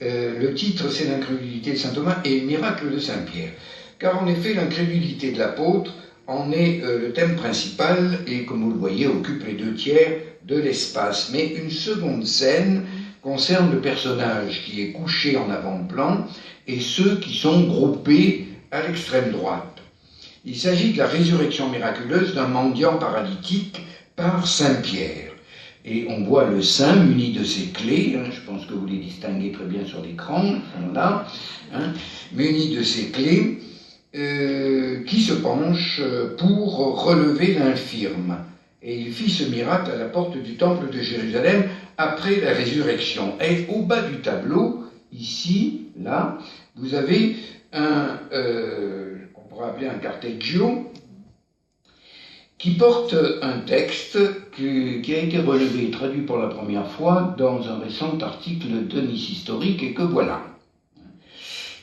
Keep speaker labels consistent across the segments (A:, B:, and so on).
A: Le titre, c'est l'incrédulité de saint Thomas et le miracle de saint Pierre. Car en effet, l'incrédulité de l'apôtre en est le thème principal et, comme vous le voyez, occupe les 2/3 de l'espace. Mais une seconde scène concerne le personnage qui est couché en avant-plan et ceux qui sont groupés à l'extrême droite. Il s'agit de la résurrection miraculeuse d'un mendiant paralytique par saint Pierre. Et on voit le saint muni de ses clés, je pense que vous les distinguez très bien sur l'écran, là, muni de ses clés, qui se penche pour relever l'infirme. Et il fit ce miracle à la porte du temple de Jérusalem après la résurrection. Et au bas du tableau, ici, là, vous avez qu'on pourrait appeler un carteggio, qui porte un texte qui a été relevé et traduit pour la première fois dans un récent article de Nice Historique, et que voilà.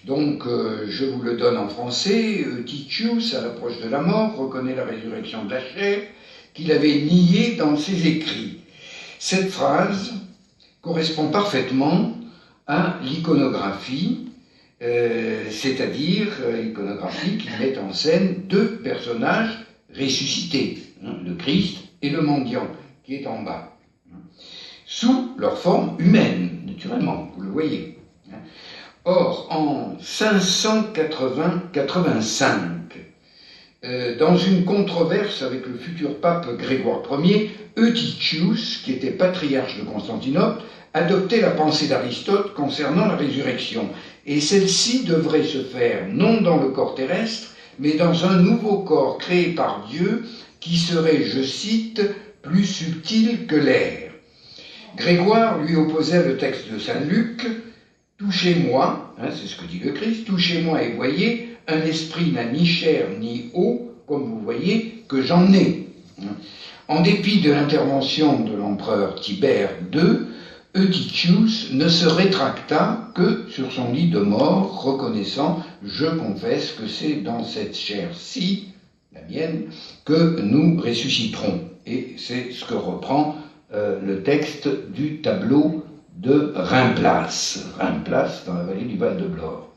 A: Donc, je vous le donne en français. Titius, à l'approche de la mort, reconnaît la résurrection de la chair qu'il avait niée dans ses écrits. Cette phrase correspond parfaitement à l'iconographie, c'est-à-dire l'iconographie qui met en scène 2 personnages ressuscités, le Christ et le mendiant, qui est en bas, sous leur forme humaine, naturellement, vous le voyez. Or, en 585, dans une controverse avec le futur pape Grégoire Ier, Eutychius, qui était patriarche de Constantinople, adoptait la pensée d'Aristote concernant la résurrection, et celle-ci devrait se faire non dans le corps terrestre, mais dans un nouveau corps créé par Dieu qui serait, je cite, plus subtil que l'air. Grégoire lui opposait le texte de saint Luc, « Touchez-moi », c'est ce que dit le Christ, « touchez-moi et voyez, un esprit n'a ni chair ni eau, comme vous voyez, que j'en ai ». En dépit de l'intervention de l'empereur Tibère II, Eutychius ne se rétracta que sur son lit de mort, reconnaissant « Je confesse que c'est dans cette chair-ci, la mienne, que nous ressusciterons ». Et c'est ce que reprend le texte du tableau de Reims-Place dans la vallée du Val-de-Blore.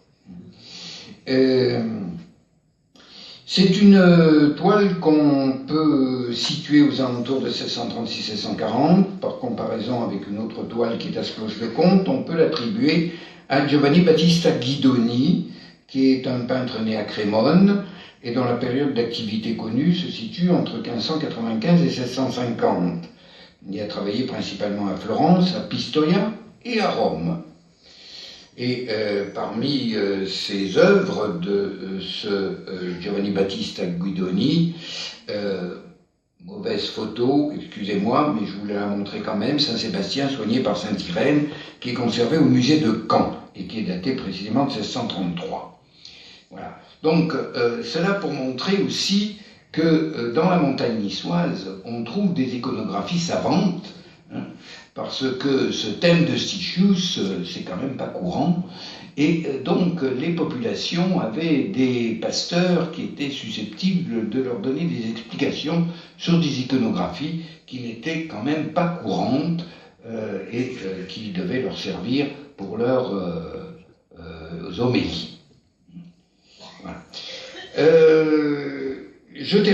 A: C'est une toile qu'on peut situer aux alentours de 1636-1640, par comparaison avec une autre toile qui est à ce Cloche-le-Comte. On peut l'attribuer à Giovanni Battista Guidoni, qui est un peintre né à Crémone, et dont la période d'activité connue se situe entre 1595 et 1650. Il a travaillé principalement à Florence, à Pistoia et à Rome. Et parmi ces œuvres de ce Giovanni Battista Guidoni, mauvaise photo, excusez-moi, mais je voulais la montrer quand même, Saint-Sébastien soigné par Sainte-Irène, qui est conservé au musée de Caen et qui est daté précisément de 1633. Voilà. Donc cela pour montrer aussi que dans la montagne niçoise, on trouve des iconographies savantes, parce que ce thème de Sticius, c'est quand même pas courant, et donc les populations avaient des pasteurs qui étaient susceptibles de leur donner des explications sur des iconographies qui n'étaient quand même pas courantes et qui devaient leur servir pour leurs homélies. Voilà. Je termine.